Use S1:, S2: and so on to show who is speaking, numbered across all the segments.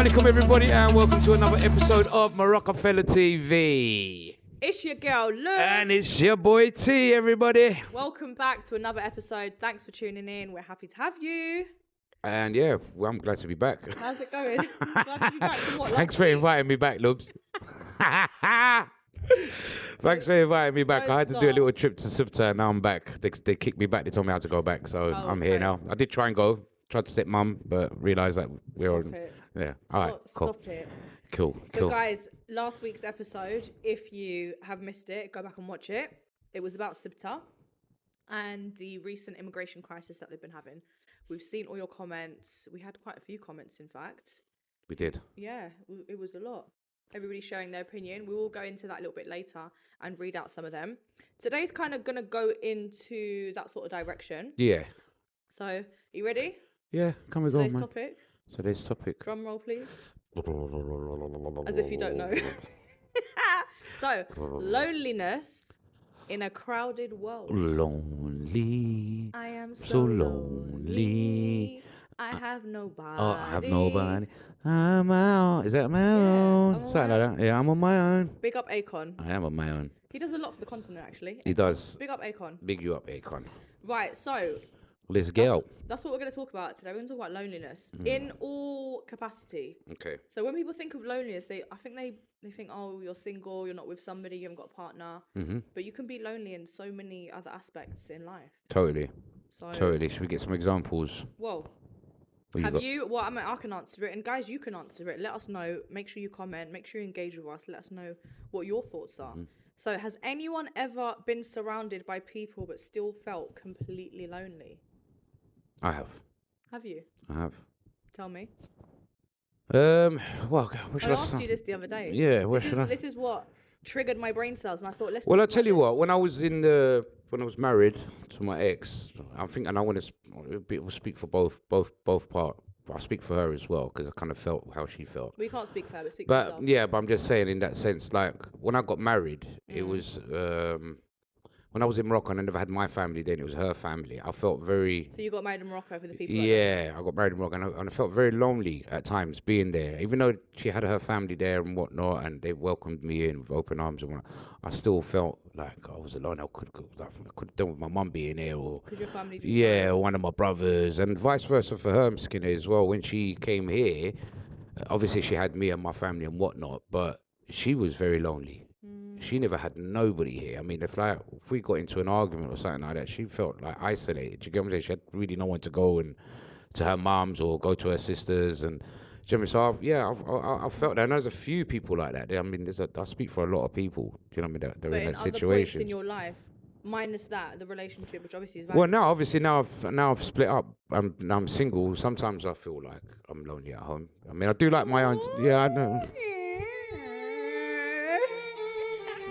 S1: Assalamualaikum everybody and welcome to another episode of MarocafellaTV.
S2: It's your girl, Lou.
S1: And it's your boy T, everybody.
S2: Welcome back to another episode. Thanks for tuning in. We're happy to have you.
S1: And yeah, well, I'm glad to be back.
S2: How's it going? Glad to be back.
S1: Thanks for inviting me back, Lubs. Thanks for inviting me back. I had to do a little trip to Subta and now I'm back. They kicked me back. They told me how to go back. So I'm here now. I did try and go. Tried to step mum, but realised that we're on. Yeah. All right. Cool.
S2: Stop it.
S1: Cool.
S2: So, guys, last week's episode, if you have missed it, go back and watch it. It was about Subta and the recent immigration crisis that they've been having. We've seen all your comments. We had quite a few comments, in fact.
S1: We did.
S2: Yeah, it was a lot. Everybody sharing their opinion. We will go into that a little bit later and read out some of them. Today's kind of going to go into that sort of direction.
S1: Yeah.
S2: So, are you ready?
S1: Yeah, come with on, man.
S2: Topic.
S1: Today's topic.
S2: Drum roll, please. As if you don't know. So, loneliness in a crowded world.
S1: Lonely.
S2: I am so lonely. I have nobody.
S1: Oh, I have nobody. I'm out. Is that my own? Something like that. Yeah, I'm on my own.
S2: Big up Akon.
S1: I am on my own.
S2: He does a lot for the continent, actually.
S1: He does.
S2: Big up Akon.
S1: Big you up, Akon.
S2: Right, so
S1: let's go.
S2: That's what we're going to talk about today. We're going to talk about loneliness in all capacity.
S1: Okay.
S2: So when people think of loneliness, I think they think, oh, you're single, you're not with somebody, you haven't got a partner. Mm-hmm. But you can be lonely in so many other aspects in life.
S1: Totally.
S2: So,
S1: totally. Should we get some examples?
S2: Well, have you? Well, I mean, I can answer it, and guys, you can answer it. Let us know. Make sure you comment. Make sure you engage with us. Let us know what your thoughts are. Mm-hmm. So, has anyone ever been surrounded by people but still felt completely lonely?
S1: I have.
S2: Have you?
S1: I have.
S2: Tell me.
S1: Well,
S2: I asked you this the other day.
S1: Yeah,
S2: This is what triggered my brain cells, and I thought, let's.
S1: Well, I'll tell you what. When I was when I was married to my ex, I think, and I want to speak for both part. I speak for her as well because I kind of felt how she felt.
S2: We can't speak for her, but speak for yourself.
S1: Yeah, but I'm just saying in that sense, like when I got married, it was. When I was in Morocco and I never had my family then, it was her family. I felt very...
S2: So you got married in Morocco for the people?
S1: Yeah, I got married in Morocco and I felt very lonely at times being there. Even though she had her family there and whatnot and they welcomed me in with open arms and whatnot, I still felt like I was alone. I could have done with my mum being here or...
S2: Because your family...
S1: or one of my brothers and vice versa for her, Skinner, as well. When she came here, obviously she had me and my family and whatnot, but she was very lonely. She never had nobody here. I mean, if we got into an argument or something like that, she felt like isolated. Do you get what I'm saying? She had really no one to go and to her mums or go to her sisters. And do you know what I mean? So I felt that. And there's a few people like that. I mean, I speak for a lot of people. Do you know what I mean? They're in that situation.
S2: But in your life, minus that, the relationship, which obviously is
S1: valuable. Well, now I've split up. I'm single. Sometimes I feel like I'm lonely at home. I mean, I do like my own. Yeah, I know.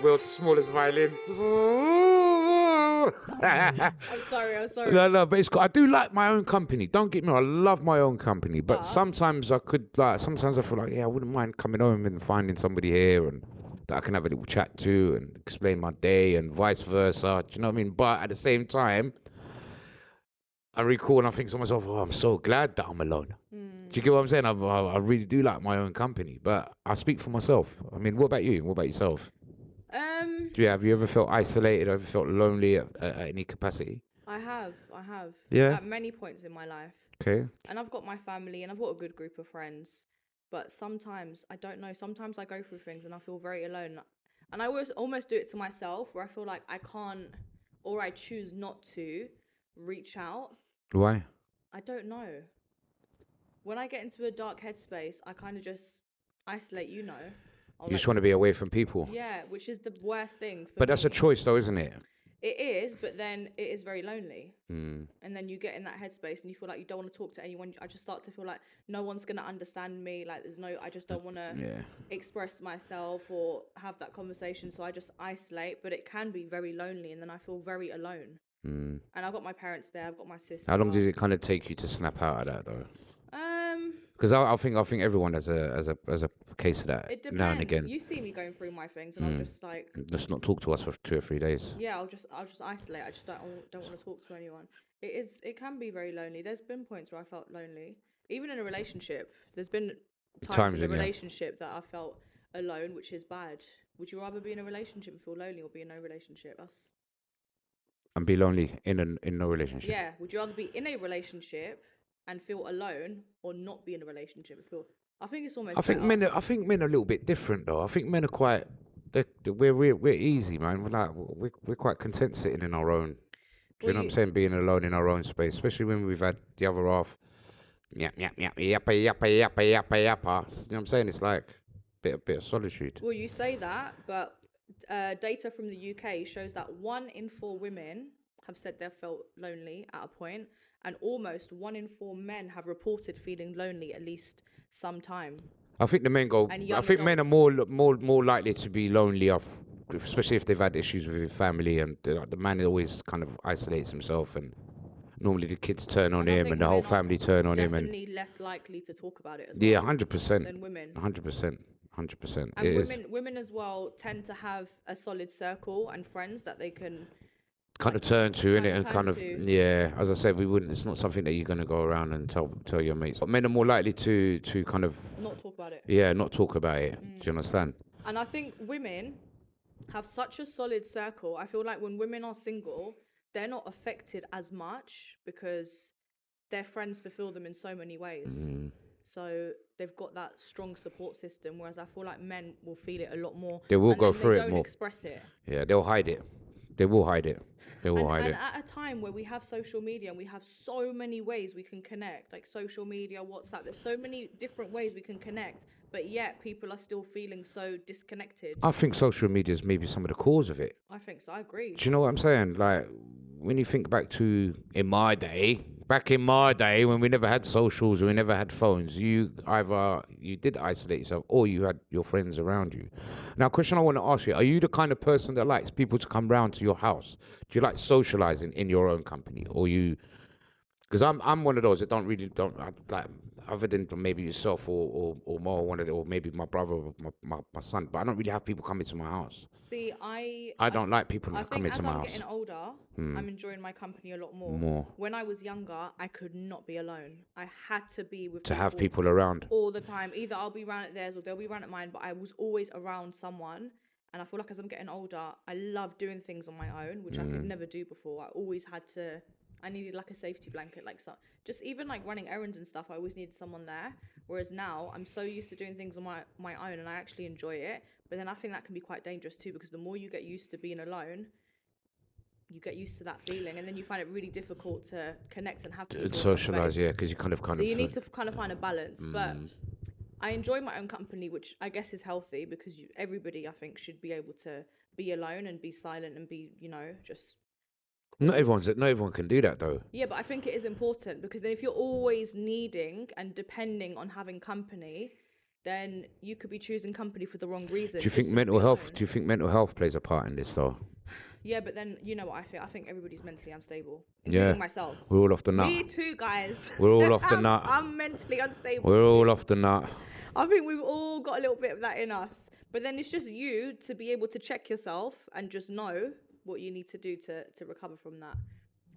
S1: World's smallest violin.
S2: I'm sorry.
S1: No, but I do like my own company. Don't get me wrong, I love my own company. But sometimes I feel like, I wouldn't mind coming home and finding somebody here and that I can have a little chat to and explain my day and vice versa. Do you know what I mean? But at the same time, I recall and I think to myself, I'm so glad that I'm alone. Do you get what I'm saying? I really do like my own company, but I speak for myself. I mean, what about you? What about yourself? Have you ever felt isolated or ever felt lonely at any capacity?
S2: I have.
S1: Yeah.
S2: At many points in my life.
S1: Okay.
S2: And I've got my family and I've got a good group of friends. But sometimes, I don't know, sometimes I go through things and I feel very alone. And I almost do it to myself where I feel like I can't, or I choose not to, reach out.
S1: Why?
S2: I don't know. When I get into a dark headspace, I kind of just isolate, you know.
S1: You just want to be away from people.
S2: Yeah, which is the worst thing.
S1: But that's a choice though, isn't it?
S2: It is, but then it is very lonely. And then you get in that headspace and you feel like you don't want to talk to anyone. I just start to feel like no one's going to understand me. Like I just don't want to express myself or have that conversation. So I just isolate, but it can be very lonely. And then I feel very alone. And I've got my parents there. I've got my sister.
S1: How long did it kind of take you to snap out of that though? Because I think everyone has a case of that now and again.
S2: You see me going through my things, and I'm just like,
S1: just not talk to us for 2 or 3 days.
S2: Yeah, I'll just isolate. I just don't want to talk to anyone. It can be very lonely. There's been points where I felt lonely, even in a relationship. There's been times in a relationship that I felt alone, which is bad. Would you rather be in a relationship and feel lonely, or be in no relationship?
S1: And be lonely in no relationship.
S2: Yeah. Would you rather be in a relationship and feel alone, or not be in a relationship and feel? I think it's almost.
S1: I think men are a little bit different though. I think men are quite. We're easy, man. We're quite content sitting in our own. Do you know what I'm saying? Being alone in our own space, especially when we've had the other half. Yap, yap, yap, yappa, yappa, yappa, yappa, yappa. You know what I'm saying? It's like a bit of solitude.
S2: Well, you say that, but data from the UK shows that 1 in 4 women have said they've felt lonely at a point, and almost 1 in 4 men have reported feeling lonely at least some time.
S1: I think the men go. I think men are more likely to be lonely, especially if they've had issues with his family, and the man always kind of isolates himself, and normally the kids turn on him, and the whole family turn on him, and
S2: definitely less likely to talk about it.
S1: Yeah, 100%
S2: than women.
S1: 100%. 100%.
S2: And women as well tend to have a solid circle and friends that they can
S1: kind of turn to, innit, and kind of yeah. As I said, we wouldn't. It's not something that you're gonna go around and tell your mates. But men are more likely to kind of
S2: not talk about it.
S1: Yeah, not talk about it. Do you understand?
S2: And I think women have such a solid circle. I feel like when women are single, they're not affected as much because their friends fulfill them in so many ways. So they've got that strong support system, whereas I feel like men will feel it a lot more.
S1: They will go through it more.
S2: They don't express it.
S1: Yeah, they'll hide it. They will hide it. And
S2: at a time where we have social media and we have so many ways we can connect, like social media, WhatsApp, there's so many different ways we can connect, but yet people are still feeling so disconnected.
S1: I think social media is maybe some of the cause of it.
S2: I think so. I agree.
S1: Do you know what I'm saying? Like, when you think back to back in my day when we never had socials, we never had phones, you did isolate yourself or you had your friends around you. Now, question I want to ask you, are you the kind of person that likes people to come round to your house? Do you like socializing in your own company, or you? Because I'm one of those that don't like, other than maybe yourself or more one of the, or maybe my brother or my son, but I don't really have people coming to my house.
S2: See,
S1: I don't like people coming to my house.
S2: As I'm getting older, I'm enjoying my company a lot more. When I was younger, I could not be alone. I had to be with
S1: have people around
S2: all the time. Either I'll be around at theirs or they'll be around at mine, but I was always around someone. And I feel like as I'm getting older, I love doing things on my own, which I could never do before. I needed like a safety blanket, like just even like running errands and stuff. I always needed someone there. Whereas now I'm so used to doing things on my own, and I actually enjoy it. But then I think that can be quite dangerous too, because the more you get used to being alone, you get used to that feeling, and then you find it really difficult to connect and have people and
S1: socialize. Yeah, because you kind of
S2: so you need to kind of find a balance. But I enjoy my own company, which I guess is healthy, because everybody I think should be able to be alone and be silent and be, just.
S1: Not everyone can do that though.
S2: Yeah, but I think it is important, because then if you're always needing and depending on having company, then you could be choosing company for the wrong reason.
S1: Do you think mental health plays a part in this though?
S2: Yeah, but then you know what I think? I think everybody's mentally unstable,
S1: Yeah,
S2: including myself.
S1: We're all off the nut.
S2: Me too, guys.
S1: We're all off the nut.
S2: I'm mentally unstable.
S1: We're all off the nut.
S2: I think we've all got a little bit of that in us. But then it's just you to be able to check yourself and just know what you need to do to recover from that.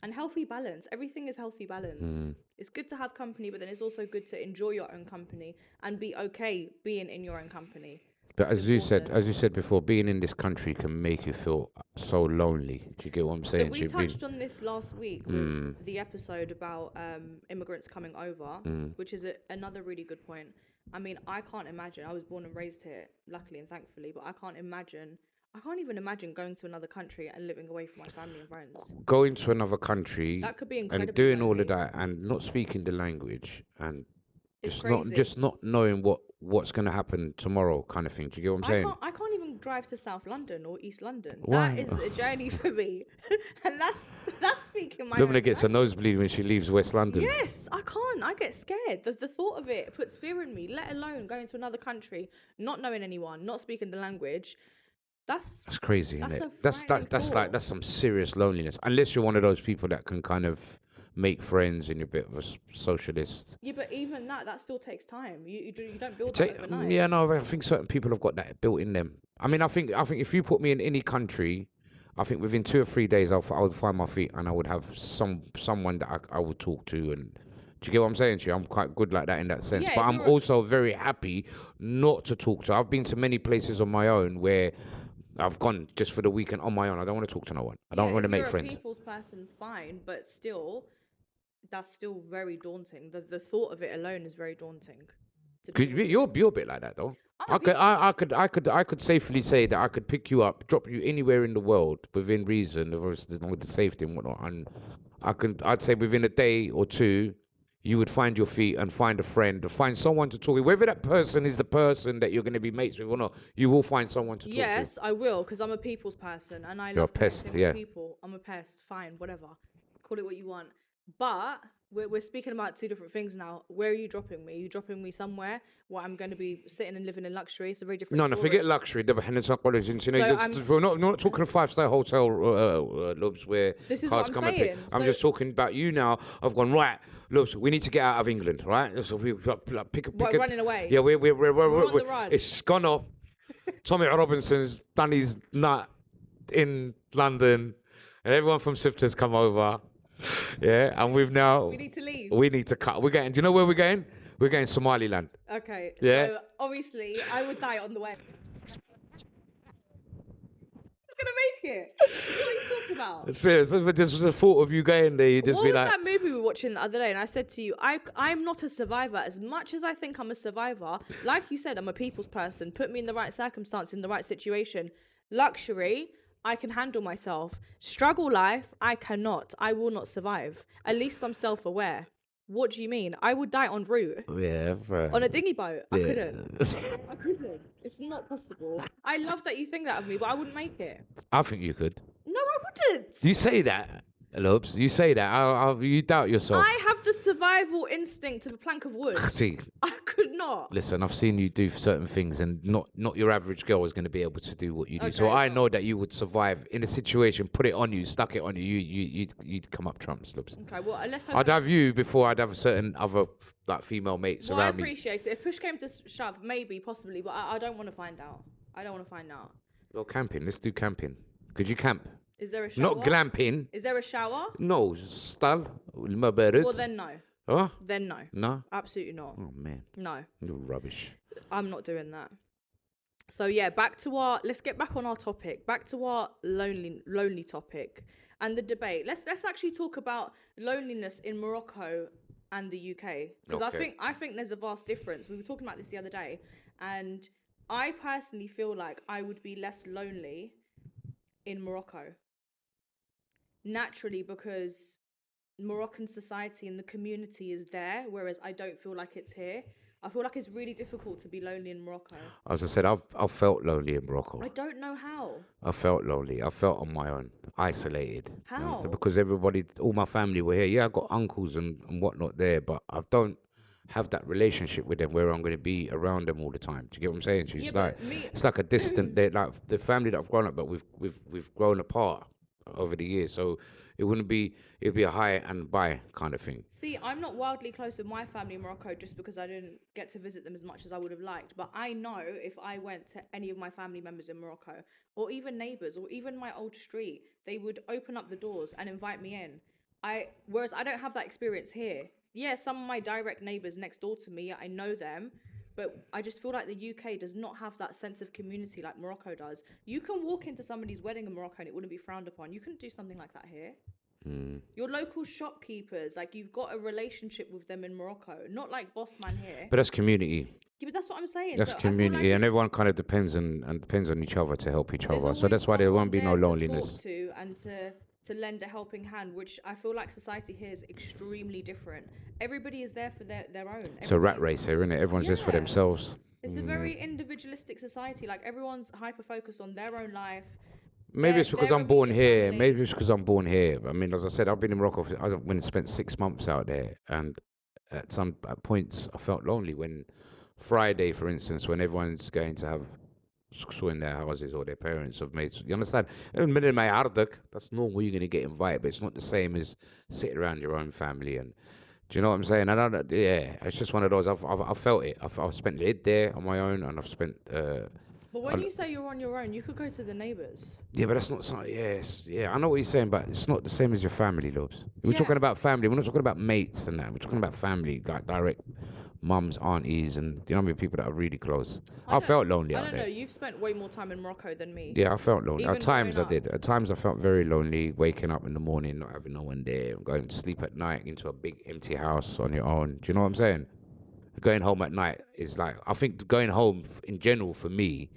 S2: And healthy balance. Everything is healthy balance. It's good to have company, but then it's also good to enjoy your own company and be okay being in your own company.
S1: But as you said before, being in this country can make you feel so lonely. Do you get what I'm saying?
S2: So we touched on this last week with the episode about immigrants coming over, which is another really good point. I mean, I can't imagine. I was born and raised here, luckily and thankfully, but I can't even imagine going to another country and living away from my family and friends.
S1: Going to another country,
S2: that could be incredible,
S1: and doing all of that and not speaking the language and just not knowing what's going to happen tomorrow, kind of thing. Do you get what I'm saying?
S2: I can't even drive to South London or East London.
S1: Why?
S2: That is a journey for me, and that's speaking my.
S1: Lumina gets a nosebleed when she leaves West London.
S2: Yes, I can't. I get scared. The thought of it puts fear in me. Let alone going to another country, not knowing anyone, not speaking the language. That's crazy, isn't it?
S1: That's some serious loneliness. Unless you're one of those people that can kind of make friends and you're a bit of a socialist.
S2: Yeah, but even that still takes time. You don't build that overnight.
S1: Yeah, no, I think certain people have got that built in them. I mean, I think if you put me in any country, I think within 2 or 3 days I would find my feet and I would have someone that I would talk to and Do you get what I'm saying to you? I'm quite good like that in that sense.
S2: Yeah,
S1: But
S2: if
S1: I'm
S2: you're
S1: also very happy not to talk to. I've been to many places on my own where I've gone just for the weekend on my own. I don't want to talk to no one. I don't want to make friends.
S2: If you're a people's person, fine, but still, that's still very daunting. The thought of it alone is very daunting.
S1: You're a bit like that though. I could safely say that I could pick you up, drop you anywhere in the world within reason, obviously with the safety and whatnot, and I'd say within a day or two, you would find your feet and find a friend, or find someone to talk with. Whether that person is the person that you're going to be mates with or not, you will find someone to talk to.
S2: Yes, I will, because I'm a people's person and I
S1: You're
S2: love
S1: a pest,
S2: connecting
S1: yeah.
S2: with people. I'm a pest, fine, whatever. Call it what you want. But we're speaking about two different things now. Where are you dropping me? Are you dropping me somewhere where I'm going to be sitting and living in luxury? It's a very different story.
S1: No, forget luxury. We're not talking a 5-star hotel, Lubs, where
S2: this is
S1: cars
S2: what I'm
S1: come
S2: saying.
S1: and pick. I'm just talking about you now. I've gone, right, Lubs, we need to get out of England, right? So we pick a
S2: running away.
S1: Yeah, we're
S2: on the run.
S1: It's gone off. Tommy Robinson's done his nut in London, and everyone from Sifter's come over. Yeah, and we
S2: need to leave.
S1: We need to cut. We're going. Do you know where we're going? We're going Somaliland.
S2: Okay.
S1: Yeah.
S2: So obviously, I would die on the way. I'm gonna make it. What are you talking about?
S1: Seriously, but just the thought of you going there, you just
S2: what
S1: be
S2: was
S1: like.
S2: that movie we were watching the other day? And I said to you, I'm not a survivor. As much as I think I'm a survivor, like you said, I'm a people's person. Put me in the right circumstance, in the right situation. Luxury, I can handle myself. Struggle life, I cannot. I will not survive. At least I'm self-aware. What do you mean? I would die en route.
S1: Yeah.
S2: On a dinghy boat. I couldn't. I couldn't. It's not possible. I love that you think that of me, but I wouldn't make it.
S1: I think you could.
S2: No, I wouldn't.
S1: You say that, Lobes. You say that. You doubt yourself.
S2: I have the survival instinct of a plank of wood.
S1: See,
S2: I could not.
S1: listen, I've seen you do certain things, and not your average girl is going to be able to do what you do.
S2: Okay,
S1: so I know that you would survive in a situation. Put it on you, stuck it on you. You'd come up trumps, Lobes.
S2: Okay, well, let's hope.
S1: I'd have you before I'd have certain other like female mates
S2: Well, I
S1: around me.
S2: appreciate it. If push came to shove, maybe, possibly, but I don't want to find out. I don't want to find out.
S1: Well, camping. Let's do camping. Could you camp?
S2: Is there a shower?
S1: Not glamping.
S2: Is there a shower?
S1: No, stall. الماء بارد.
S2: Well, then no.
S1: Huh?
S2: Then no.
S1: No.
S2: Absolutely not.
S1: Oh man.
S2: No.
S1: You're rubbish.
S2: I'm not doing that. So yeah, let's get back on our topic. Back to our lonely topic and the debate. Let's actually talk about loneliness in Morocco and the UK, because I think there's a vast difference. We were talking about this the other day, and I personally feel like I would be less lonely in Morocco. Naturally, because Moroccan society and the community is there, whereas I don't feel like it's here. I feel like it's really difficult to be lonely in Morocco.
S1: As I said, I've felt lonely in Morocco.
S2: I don't know how.
S1: I felt lonely. I felt on my own, isolated.
S2: How?
S1: Because all my family were here. Yeah, I got uncles and whatnot there, but I don't have that relationship with them where I'm going to be around them all the time. Do you get what I'm saying? It's like a distant. They're like the family that I've grown up, but we've grown apart over the years. So it'd be a high and bye kind of thing.
S2: See, I'm not wildly close with my family in Morocco just because I didn't get to visit them as much as I would have liked. But I know if I went to any of my family members in Morocco, or even neighbours, or even my old street, they would open up the doors and invite me in. Whereas I don't have that experience here. Yeah, some of my direct neighbours next door to me, I know them. But I just feel like the UK does not have that sense of community like Morocco does. You can walk into somebody's wedding in Morocco and it wouldn't be frowned upon. You couldn't do something like that here. Your local shopkeepers, like you've got a relationship with them in Morocco, not like boss man here.
S1: But that's community.
S2: Yeah, but that's what I'm saying.
S1: That's community, and everyone kind of depends on each other to help each other. So that's why there won't be no loneliness.
S2: To talk to and to lend a helping hand, which I feel like society here is extremely different. Everybody is there for their own.
S1: It's a rat race here, isn't it? Everyone's just for themselves.
S2: It's a very individualistic society. Like everyone's hyper focused on their own life.
S1: Maybe it's because I'm born here. Maybe it's because I'm born here. I mean, as I said, I've been in Morocco. I went and spent 6 months out there, and at points I felt lonely. When Friday, for instance, when everyone's going to have so in their houses or their parents have made. You understand? That's normal. You're going to get invited, but it's not the same as sitting around your own family. And do you know what I'm saying? It's just one of those. I've felt it. I've spent it there on my own, and I've spent
S2: But when you say you're on your own, you could go to the neighbours.
S1: Yeah, but that's not something. Yes, yeah, I know what you're saying, but it's not the same as your family, Lobes. We're
S2: Yeah.
S1: talking about family. We're not talking about mates and that. We're talking about family, like direct mums, aunties, and you know, people that are really close. I felt lonely out there.
S2: I don't know. You've spent way more time in Morocco than me.
S1: Yeah, I felt lonely.
S2: Even
S1: At times I
S2: growing
S1: did. At times I felt very lonely, waking up in the morning, not having no one there, and going to sleep at night into a big empty house on your own. Do you know what I'm saying? Going home at night is like, I think going home in general for me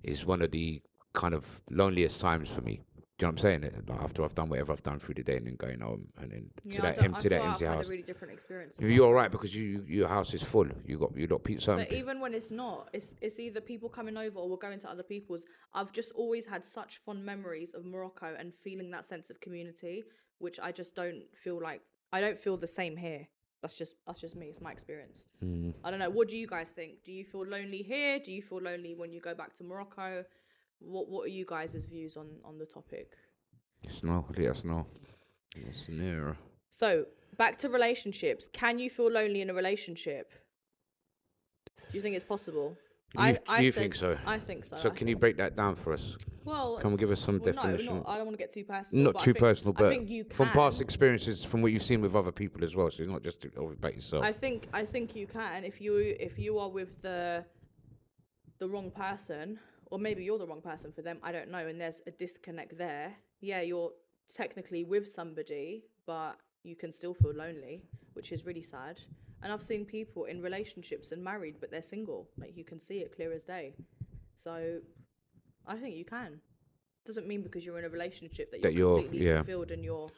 S1: is one of the kind of loneliest times for me. Do you know what I'm saying? Like after I've done whatever I've done through the day and then going home and then to that empty
S2: I've
S1: house.
S2: had a really different experience.
S1: You're all right because your house is full. You got
S2: But even when it's not, it's either people coming over or we're going to other people's. I've just always had such fond memories of Morocco and feeling that sense of community, which I just don't feel like. I don't feel the same here. That's just me. It's my experience. I don't know. What do you guys think? Do you feel lonely here? Do you feel lonely when you go back to Morocco? What are you guys' views on the topic?
S1: Yes, no. Yes, no. Yes, no.
S2: So back to relationships. Can you feel lonely in a relationship? Do you think it's possible?
S1: You think so?
S2: I think so.
S1: So can you break that down for us?
S2: Well,
S1: can we give us some definition?
S2: No, I don't want to get too personal.
S1: Not too personal, but
S2: I think you can.
S1: From past experiences, from what you've seen with other people as well. So it's not just about yourself.
S2: I think you can if you are with the wrong person, or maybe you're the wrong person for them. I don't know, and there's a disconnect there. Yeah, you're technically with somebody, but you can still feel lonely, which is really sad. And I've seen people in relationships and married, but they're single. Like, you can see it clear as day. So I think you can. Doesn't mean because you're in a relationship that you're completely fulfilled and you're...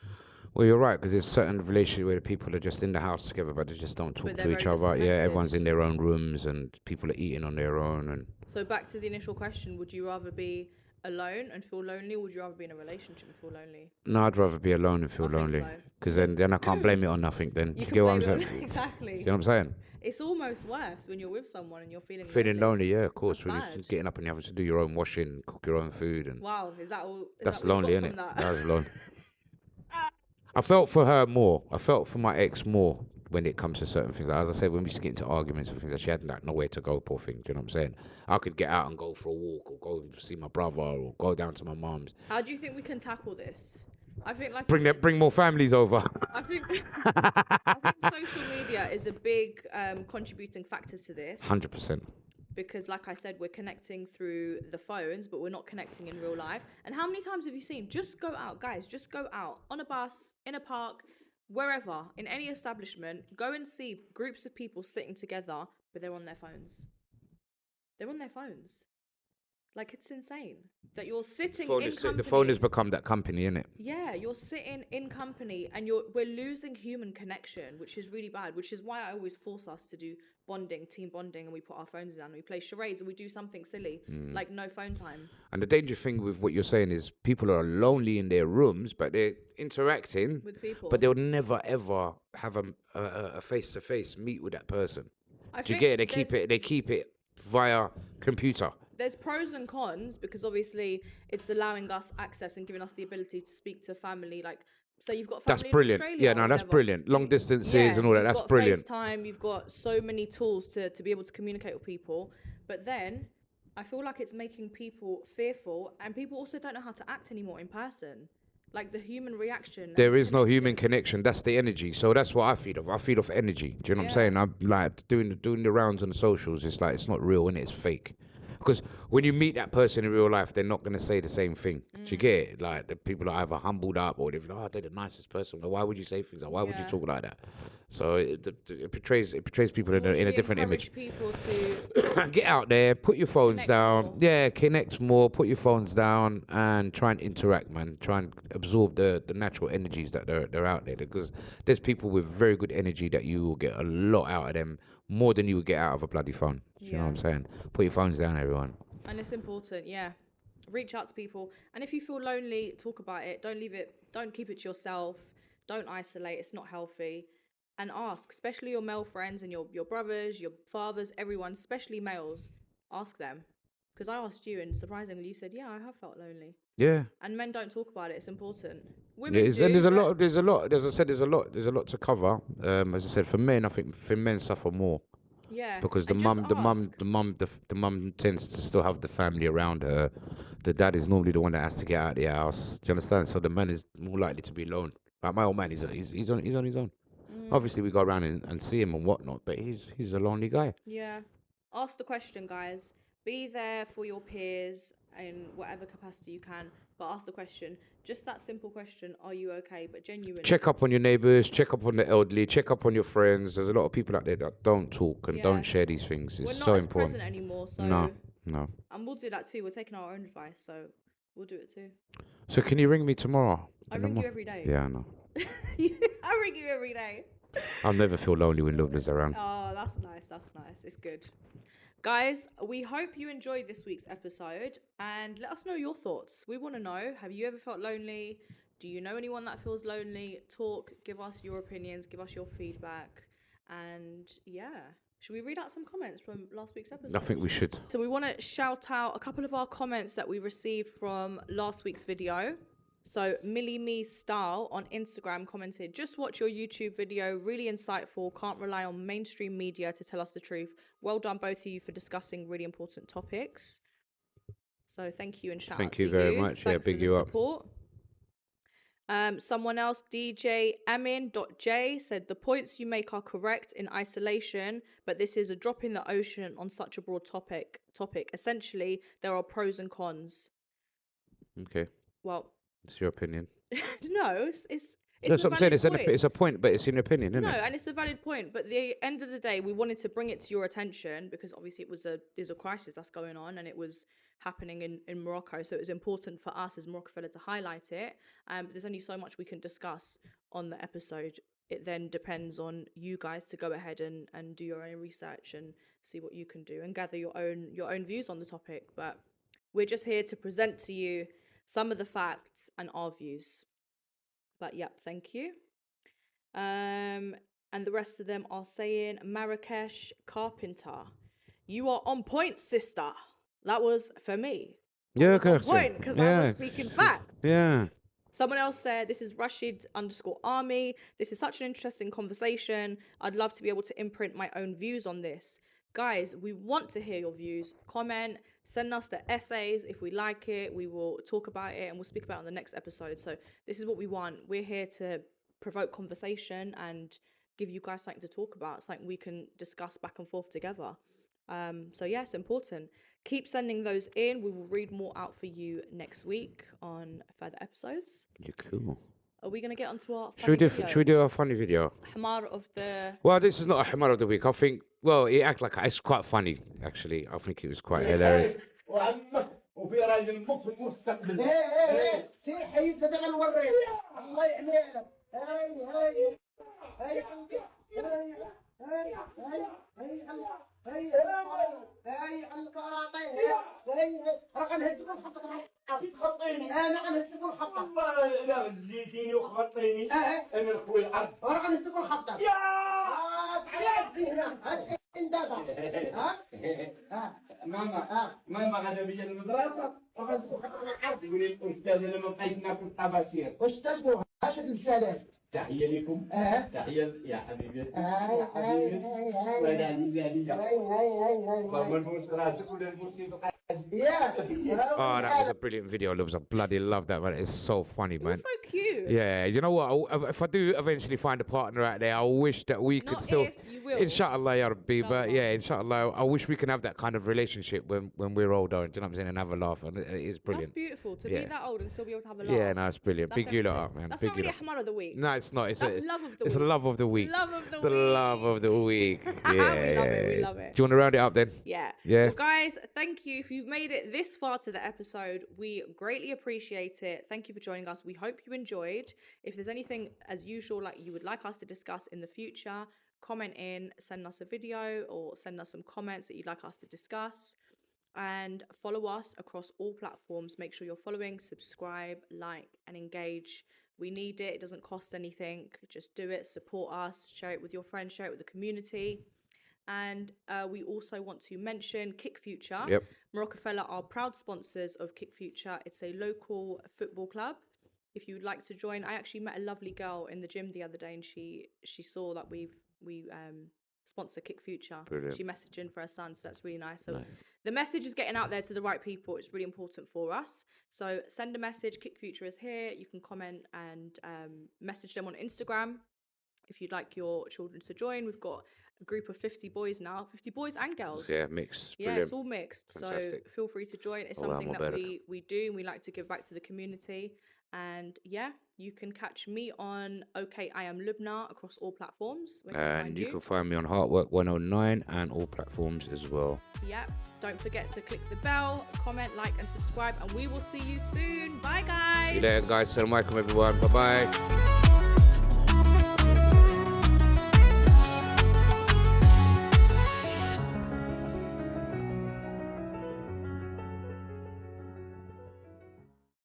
S1: Well, you're right, because there's certain relationships where the people are just in the house together, but they just don't talk to each other. Yeah, everyone's in their own rooms and people are eating on their own. And
S2: so back to the initial question, would you rather be alone and feel lonely, or would you rather be in a relationship and feel lonely?
S1: No, I'd rather be alone and feel lonely. Because then I can't blame it on nothing then.
S2: You
S1: get what I'm
S2: saying?
S1: Exactly. You know what I'm saying?
S2: It's almost worse when you're with someone and you're feeling
S1: lonely. Yeah, of course. When you're getting up and you have to do your own washing, cook your own food. And
S2: wow, is that all?
S1: That's lonely, isn't it? That's lonely. I felt for her more. I felt for my ex more when it comes to certain things. Like, as I said, when we used to get into arguments and things, that she had like nowhere to go, poor thing. Do you know what I'm saying? I could get out and go for a walk, or go see my brother, or go down to my mum's.
S2: How do you think we can tackle this? I think like
S1: bring more families over.
S2: I think social media is a big contributing factor to this.
S1: 100%.
S2: Because like I said, we're connecting through the phones, but we're not connecting in real life. And how many times have you seen, just go out, guys, just go out on a bus, in a park, wherever, in any establishment, go and see groups of people sitting together, but they're on their phones. They're on their phones. Like, it's insane that you're sitting in company.
S1: The phone has become that company, innit?
S2: Yeah, you're sitting in company and we're losing human connection, which is really bad, which is why I always force us to do team bonding, and we put our phones down and we play charades and we do something silly, like no phone time. And
S1: the dangerous thing with what you're saying is people are lonely in their rooms, but they're interacting
S2: with people.
S1: But they'll never, ever have a face-to-face meet with that person. Do you get it? They keep it via computer.
S2: There's pros and cons, because obviously it's allowing us access and giving us the ability to speak to family. Like, so you've got family
S1: that's brilliant.
S2: In Australia,
S1: yeah, no, that's brilliant. Long distances and all that. That's brilliant.
S2: FaceTime, you've got so many tools to be able to communicate with people. But then I feel like it's making people fearful, and people also don't know how to act anymore in person. Like the human reaction.
S1: There is no human connection. That's the energy. So that's what I feed off. I feed off energy. Do you know what I'm saying? I'm like doing the rounds on the socials. It's like, it's not real and it's fake. Because when you meet that person in real life, they're not going to say the same thing. Do you get it? Like, the people are either humbled up, or they're like, they're the nicest person. Like, why would you say things like, why would you talk like that? So it portrays people in a different image.
S2: People to
S1: get out there, put your phones down. More. Yeah, connect more, put your phones down and try and interact, man. Try and absorb the natural energies that they're out there. Because there's people with very good energy that you will get a lot out of them, more than you would get out of a bloody phone. You know what I'm saying? Put your phones down, everyone.
S2: And it's important, reach out to people. And if you feel lonely, talk about it. Don't leave it. Don't keep it to yourself. Don't isolate. It's not healthy. And ask, especially your male friends and your brothers, your fathers, everyone, especially males. Ask them. Because I asked you, and surprisingly, you said, I have felt lonely.
S1: Yeah.
S2: And men don't talk about it. It's important.
S1: Women do, and there's a lot. As I said, there's a lot to cover. As I said, for men, I think men suffer more.
S2: Yeah,
S1: because
S2: and just ask.
S1: the mum tends to still have the family around her. The dad is normally the one that has to get out of the house. Do you understand? So the man is more likely to be alone. Like my old man, he's on his own.
S2: Mm,
S1: Obviously, we go around and see him and whatnot, but he's a lonely guy.
S2: yeah. Ask the question, guys. Be there for your peers in whatever capacity you can, but ask the question. Just that simple question, are you okay? But
S1: Check
S2: genuinely.
S1: up on your neighbours, check up on the elderly, check up on your friends. There's a lot of people out there that don't talk and don't
S2: Yeah.
S1: share these things. It's
S2: We're
S1: so
S2: not as
S1: important.
S2: present anymore,
S1: No,
S2: so
S1: no.
S2: and we'll do that too. We're taking our own advice, so we'll do it too.
S1: So can you ring me tomorrow
S2: I
S1: in the
S2: ring you
S1: morning?
S2: every day.
S1: Yeah, I know.
S2: I ring you every day.
S1: I'll never feel lonely when Lovela's around.
S2: Oh, that's nice. That's nice. It's good. Guys, we hope you enjoyed this week's episode and let us know your thoughts. We want to know, have you ever felt lonely? Do you know anyone that feels lonely? Talk, give us your opinions, give us your feedback. And yeah, should we read out some comments from last week's episode?
S1: I think we should.
S2: So we want to shout out a couple of our comments that we received from last week's video. So Millie Me Style on Instagram commented, just watch your YouTube video, really insightful, can't rely on mainstream media to tell us the truth. Well done both of you for discussing really important topics. So thank you and shout out to you.
S1: Thank you very much.
S2: Thanks
S1: big
S2: for the
S1: you
S2: support. Someone else, DJ Amin.j, said the points you make are correct in isolation, but this is a drop in the ocean on such a broad topic. Essentially, there are pros and cons.
S1: Okay.
S2: Well,
S1: it's your opinion.
S2: No, it's
S1: That's what I'm saying. It's a point, but it's an opinion, isn't
S2: no,
S1: it?
S2: and it's a valid point. But the end of the day, we wanted to bring it to your attention because obviously there's a crisis that's going on and it was happening in Morocco. So it was important for us as Marocafella to highlight it. But there's only so much we can discuss on the episode. It then depends on you guys to go ahead and do your own research and see what you can do and gather your own views on the topic. But we're just here to present to you some of the facts and our views. But yeah, thank you. And the rest of them are saying, Marrakesh Carpenter, you are on point, sister. That was for me.
S1: Yeah,
S2: on point because I was speaking facts.
S1: Yeah.
S2: Someone else said, this is Rashid_Army. This is such an interesting conversation. I'd love to be able to imprint my own views on this. Guys, we want to hear your views. Comment, send us the essays. If we like it, we will talk about it and we'll speak about it on the next episode. So this is what we want. We're here to provoke conversation and give you guys something to talk about, something we can discuss back and forth together. So yeah, it's important. Keep sending those in. We will read more out for you next week on further episodes.
S1: You're cool.
S2: Are we going to get onto our funny video?
S1: Should we do a funny video?
S2: Hamar of the...
S1: Well, this is not a Hamar of the week. I think, well, it acts like it's quite funny, actually. I think it was quite hilarious. وفي راجل مطفي مستقبل سير حيدنا ده غنوريه الله يحمينا هاي هاي هاي هاي هاي هاي هاي الكراطي هاي راه غنهزكم الخطه خطيني انا غنهزكم الخطه لا زيتيني وخبطيني انا نخوي الارض راه غنهزكم الخطه يا تعال هنا انت ها ماما غدا بيجي المدرسه يقول الاستاذ انا ما بقيت ناكل طباشير استاذ مو هاش الرساله تحيه لكم تحيه يا حبيبي يا حبيبي ولا عزيزي هاي بابا المسرات ولا الموسيقى Oh, that was a brilliant video. I bloody love that, man. It's so funny, man.
S2: It's so cute.
S1: Yeah, you know what? If I do eventually find a partner out there, I wish that we could still.
S2: You will.
S1: Inshallah, ya Rabbi. But yeah, inshallah, I wish we can have that kind of relationship when we're older. Do you know what I'm saying? And have a laugh. And it is brilliant.
S2: That's beautiful to be that old and still be able to have a laugh.
S1: Yeah, no, it's brilliant. Big you lot up, man.
S2: That's
S1: big
S2: not really a Hamar of the week.
S1: No, it's not.
S2: That's love of the week.
S1: It's a love of the week.
S2: Love of the week.
S1: The love of the week. Yeah,
S2: we love it.
S1: Do you want to round it up then?
S2: Yeah.
S1: Yeah.
S2: Well, guys, thank you. If you've made it this far to the episode, we greatly appreciate it. Thank you for joining us. We hope you enjoyed. If there's anything, as usual, like you would like us to discuss in the future, comment in, send us a video or send us some comments that you'd like us to discuss. And follow us across all platforms. Make sure you're following, subscribe, like, and engage. We need it. It doesn't cost anything. Just do it. Support us. Share it with your friends. Share it with the community. And we also want to mention Kick Future.
S1: Yep.
S2: Marocafella are proud sponsors of Kick Future. It's a local football club. If you would like to join, I actually met a lovely girl in the gym the other day, and she saw that we sponsor Kick Future.
S1: Brilliant.
S2: She messaged in for her son, so that's really nice. So the message is getting out there to the right people. It's really important for us. So send a message. Kick Future is here. You can comment and message them on Instagram if you'd like your children to join. We've got a group of 50 boys now, 50 boys and girls.
S1: Yeah, mixed.
S2: Yeah, it's all mixed.
S1: Fantastic.
S2: So feel free to join. It's something that we do, and we like to give back to the community. And yeah, you can catch me on OK I Am Lubna across all platforms.
S1: And you can find me on Heartwork 109 and all platforms as well.
S2: Yeah, don't forget to click the bell, comment, like and subscribe, and we will see you soon. Bye guys.
S1: See you later guys. Assalamu alaikum everyone. Bye bye.